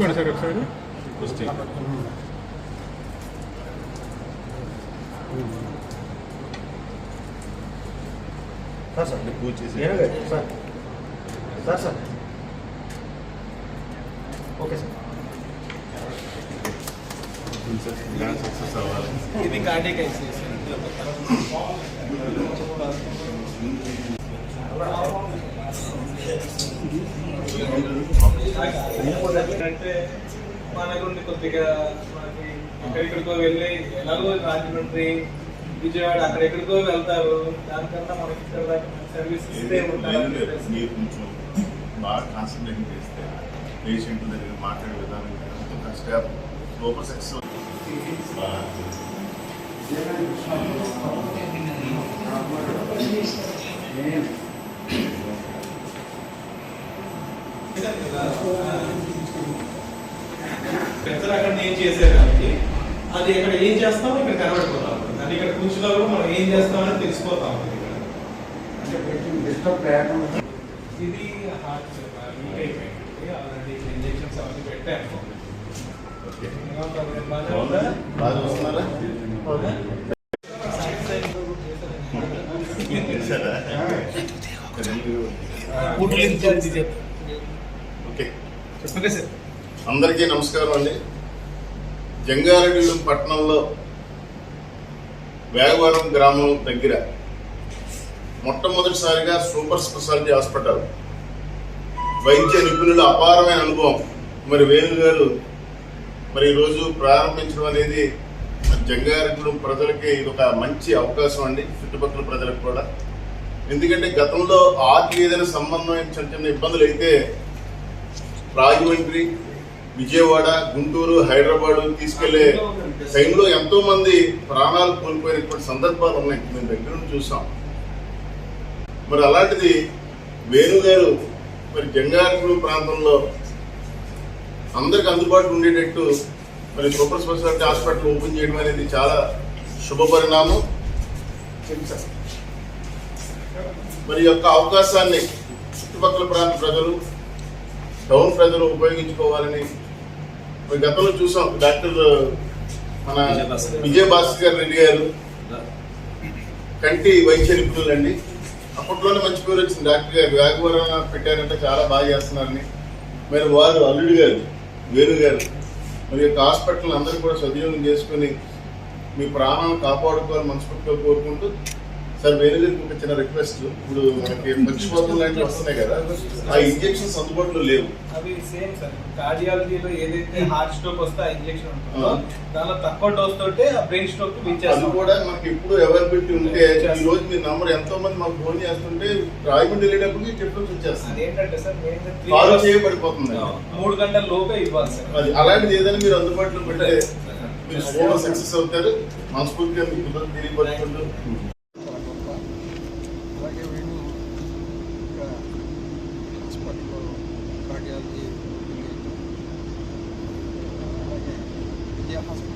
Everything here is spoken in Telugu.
చూసుకోండి సార్ ఒకసారి. సార్ పూజ చేసి sir sir sir okay sir. Success అవ్వాలి. ఇది కార్డియక్ ఎక్సర్సైజ్. అంటే మనకు కొద్దిగా మనకి ఎక్కడెక్కడికో వెళ్ళి ఎలాగో రాజమండ్రి విజయవాడ అక్కడెక్కడికో వెళ్తారు. దానికన్నా మనకి ఇక్కడ సర్వీస్ ఇస్తే ఉంటారు. మీరు కొంచెం బాగా కాన్సన్ట్రేషన్ చేస్తే పేషెంట్ దగ్గర మాట్లాడే విధానం స్టాఫ్ సూపర్ సక్సెస్. పెద్దలు అక్కడ ఏం చేసేదానికి అది ఇక్కడ ఏం చేస్తామో ఇక్కడ కనబడిపోతాం. అది ఇక్కడ కూర్చున్నా కూడా మనం ఏం చేస్తామని తెలిసిపోతాం. ఇది హార్ట్ వీక్ అయిపోయింది. ఆల్రెడీ ఇంజెక్షన్స్ అవన్నీ పెట్టాను. బాగా చూస్తున్నారా? ఓకే, అందరికీ నమస్కారం అండి. జంగారెడ్డి పట్టణంలో వేగవరం గ్రామం దగ్గర మొట్టమొదటిసారిగా సూపర్ స్పెషాలిటీ హాస్పిటల్ వైద్య నిపుణుల అపారమైన అనుభవం మరి వేణు గారు మరి ఈరోజు ప్రారంభించడం అనేది జంగారెడ్డి ప్రజలకి ఇది ఒక మంచి అవకాశం అండి, చుట్టుపక్కల ప్రజలకు కూడా. ఎందుకంటే గతంలో ఆర్కి ఏదైనా సంబంధమైన చిన్న చిన్న ఇబ్బందులు అయితే రాజమండ్రి, విజయవాడ, గుంటూరు, హైదరాబాద్ తీసుకెళ్లే టైంలో ఎంతో మంది ప్రాణాలు కోల్పోయినటువంటి సందర్భాలు ఉన్నాయి, మేము దగ్గర నుండి చూసాం. మరి అలాంటిది వేణు గారు మరి జంగారెడ్డి ప్రాంతంలో అందరికి అందుబాటులో ఉండేటట్టు మరి సూపర్ స్పెషాలిటీ హాస్పిటల్ ఓపెన్ చేయడం అనేది చాలా శుభ పరిణామం. మరి యొక్క అవకాశాన్ని చుట్టుపక్కల ప్రాంత ప్రజలు, టౌన్ ప్రజలు ఉపయోగించుకోవాలని మరి గతంలో చూసాం. డాక్టర్ మన విజయభాస్కర్ రెడ్డి గారు కంటి వైద్య నిపుణులు అండి. అప్పట్లోనే మంచి పేరు వచ్చింది. డాక్టర్ గారు వేగవరం పెట్టారంటే చాలా బాగా చేస్తున్నారని. మరి వారు అల్లుడు గారు వేణు గారు మరి యొక్క హాస్పిటల్ అందరూ కూడా సద్వినియోగం చేసుకుని మీ ప్రాణాలను కాపాడుకోవాలని మనస్ఫూర్తిగా కోరుకుంటూ, సార్ వేణు గారికి ఒక చిన్న రిక్వెస్ట్. ఇప్పుడు మనకి పక్షపాతం లాంటివి వస్తున్నాయి కదా, ఆ ఇంజెక్షన్స్ అందుబాటులో లేవు. అవి సేమ్ సార్, కార్డియాలజీలో ఏదైతే హార్ట్ స్ట్రోక్ వస్తే ఆ ఇంజెక్షన్ ఉంటుందో దానిలో తక్కువ డోస్ తోటే ఆ బ్రెయిన్ స్ట్రోక్ అది కూడా మనకి ఎప్పుడు అవైలబిలిటీ ఉంటే, ఈ రోజు మీ నంబర్ ఎంతో మంది మాకు ఫోన్ చేస్తుంటే రాయమండ్రి వెళ్ళేటప్పుడు చెప్పాల్సి వచ్చేస్తుంది. అదేంటంటే సార్ ఫాలో చేయబడిపోతుంది. 3 గంటల లోపే ఇవ్వాలి సార్. అది అలాంటిది ఏదైనా మీరు అందుబాటులో పెడితే మీరు సూపర్ సక్సెస్ అవుతారు. మనస్ఫూర్తిగా మీకు పిల్లలు తెలియపరుచుకుంటూ అలాగే వేణు ఇంకా హాస్పిటల్లో కార్డియాలజీ అలాగే విజయ హాస్పిటల్